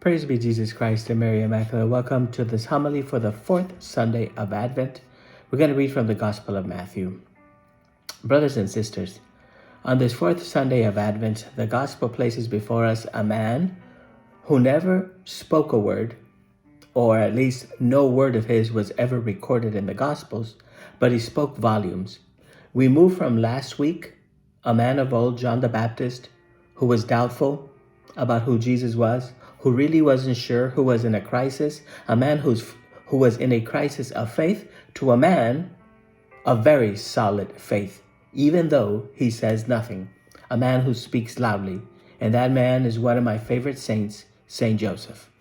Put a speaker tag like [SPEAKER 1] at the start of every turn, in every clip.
[SPEAKER 1] Praise be Jesus Christ and Mary Immaculate. Welcome to this homily for the fourth Sunday of Advent. We're going to read from the Gospel of Matthew. Brothers and sisters, on this fourth Sunday of Advent, the Gospel places before us a man who never spoke a word, or at least no word of his was ever recorded in the Gospels, but he spoke volumes. We move from last week, a man of old, John the Baptist, who was doubtful about who Jesus was, who really wasn't sure, who was in a crisis, a man who was in a crisis of faith, to a man of very solid faith, even though he says nothing, a man who speaks loudly. And that man is one of my favorite saints, Saint Joseph.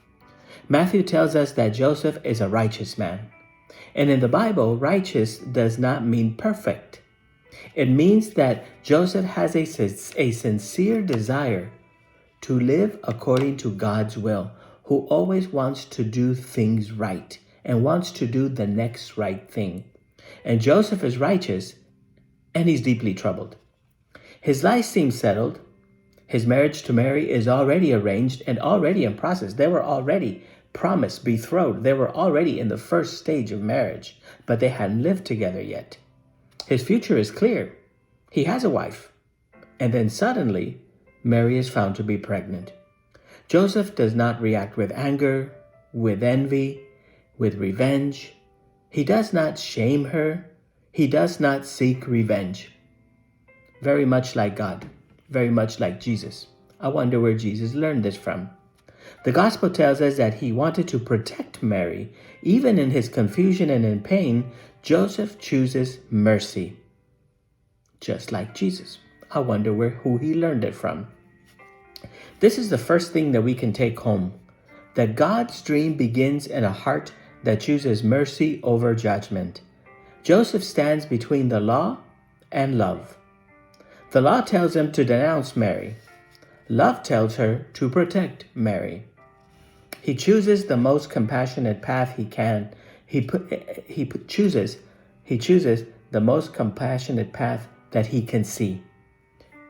[SPEAKER 1] Matthew tells us that Joseph is a righteous man. And in the Bible, righteous does not mean perfect. It means that Joseph has a sincere desire to live according to God's will, who always wants to do things right and wants to do the next right thing. And Joseph is righteous, and he's deeply troubled. His life seems settled. His marriage to Mary is already arranged and already in process. They were already promised, betrothed. They were already in the first stage of marriage, but they hadn't lived together yet. His future is clear. He has a wife. And then suddenly, Mary is found to be pregnant. Joseph does not react with anger, with envy, with revenge. He does not shame her. He does not seek revenge. Very much like God, very much like Jesus. I wonder where Jesus learned this from. The gospel tells us that he wanted to protect Mary. Even in his confusion and in pain, Joseph chooses mercy, just like Jesus. I wonder who he learned it from. This is the first thing that we can take home, that God's dream begins in a heart that chooses mercy over judgment. Joseph stands between the law and love. The law tells him to denounce Mary. Love tells her to protect Mary. He chooses the most compassionate path he can. He chooses the most compassionate path that he can see,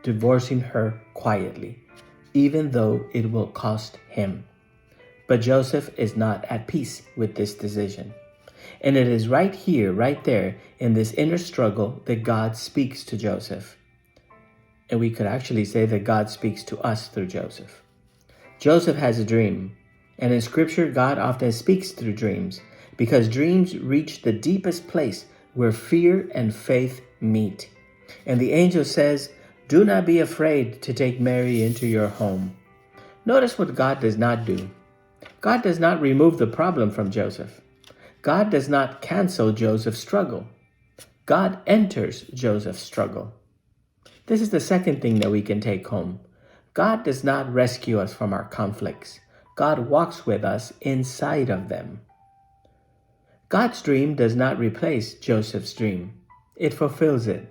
[SPEAKER 1] divorcing her quietly, even though it will cost him. But Joseph is not at peace with this decision. And it is right here, right there, in this inner struggle that God speaks to Joseph. And we could actually say that God speaks to us through Joseph. Joseph has a dream. And in Scripture, God often speaks through dreams, because dreams reach the deepest place where fear and faith meet. And the angel says, "Do not be afraid to take Mary into your home." Notice what God does not do. God does not remove the problem from Joseph. God does not cancel Joseph's struggle. God enters Joseph's struggle. This is the second thing that we can take home. God does not rescue us from our conflicts. God walks with us inside of them. God's dream does not replace Joseph's dream. It fulfills it.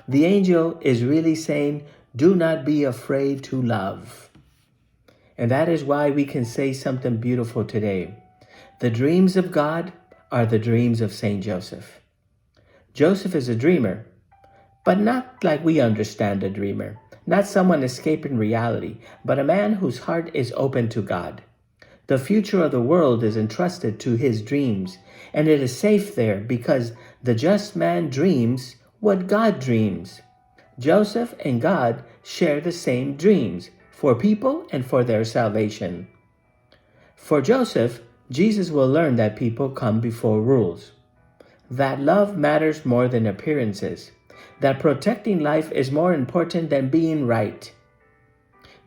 [SPEAKER 1] The angel is really saying, do not be afraid to love. And that is why we can say something beautiful today. The dreams of God are the dreams of Saint Joseph. Joseph is a dreamer, but not like we understand a dreamer. Not someone escaping reality, but a man whose heart is open to God. The future of the world is entrusted to his dreams, and it is safe there because the just man dreams what God dreams. Joseph and God share the same dreams for people and for their salvation. For Joseph, Jesus will learn that people come before rules, that love matters more than appearances, that protecting life is more important than being right.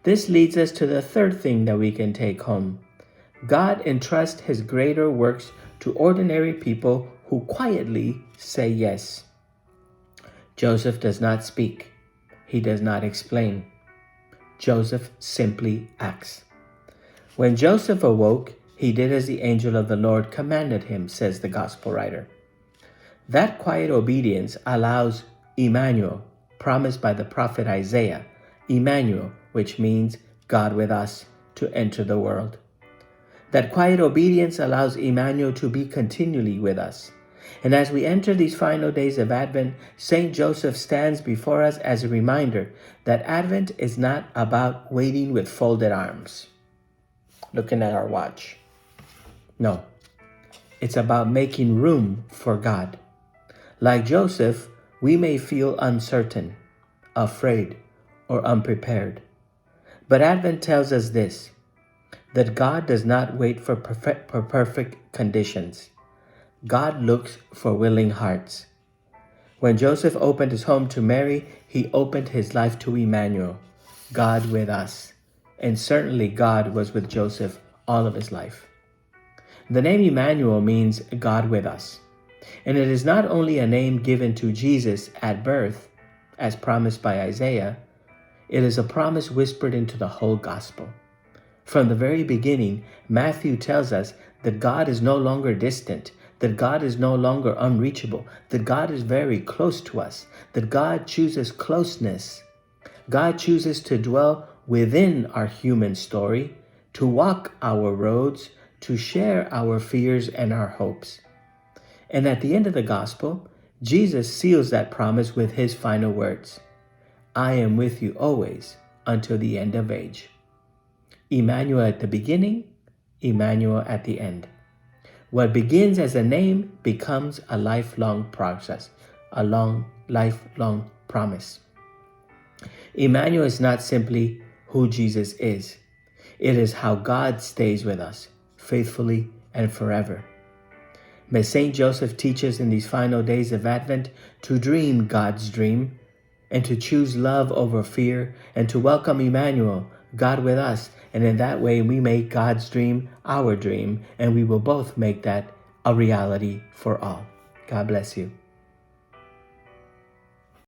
[SPEAKER 1] This leads us to the third thing that we can take home. God entrusts his greater works to ordinary people who quietly say yes. Joseph does not speak. He does not explain. Joseph simply acts. When Joseph awoke, he did as the angel of the Lord commanded him, says the gospel writer. That quiet obedience allows Emmanuel, promised by the prophet Isaiah, Emmanuel, which means God with us, to enter the world. That quiet obedience allows Emmanuel to be continually with us. And as we enter these final days of Advent, Saint Joseph stands before us as a reminder that Advent is not about waiting with folded arms. looking at our watch. No, it's about making room for God. Like Joseph, we may feel uncertain, afraid, or unprepared. But Advent tells us this, that God does not wait for perfect conditions. God looks for willing hearts. When Joseph opened his home to Mary, he opened his life to Emmanuel, God with us. And certainly God was with Joseph all of his life. The name Emmanuel means God with us. And it is not only a name given to Jesus at birth, as promised by Isaiah, it is a promise whispered into the whole gospel. From the very beginning, Matthew tells us that God is no longer distant, that God is no longer unreachable, that God is very close to us, that God chooses closeness. God chooses to dwell within our human story, to walk our roads, to share our fears and our hopes. And at the end of the gospel, Jesus seals that promise with his final words, I am with you always until the end of age. Emmanuel at the beginning, Emmanuel at the end. What begins as a name becomes a lifelong process, a lifelong promise. Emmanuel is not simply who Jesus is. It is how God stays with us, faithfully and forever. May St. Joseph teach us in these final days of Advent to dream God's dream and to choose love over fear and to welcome Emmanuel, God with us. And in that way, we make God's dream our dream, and we will both make that a reality for all. God bless you.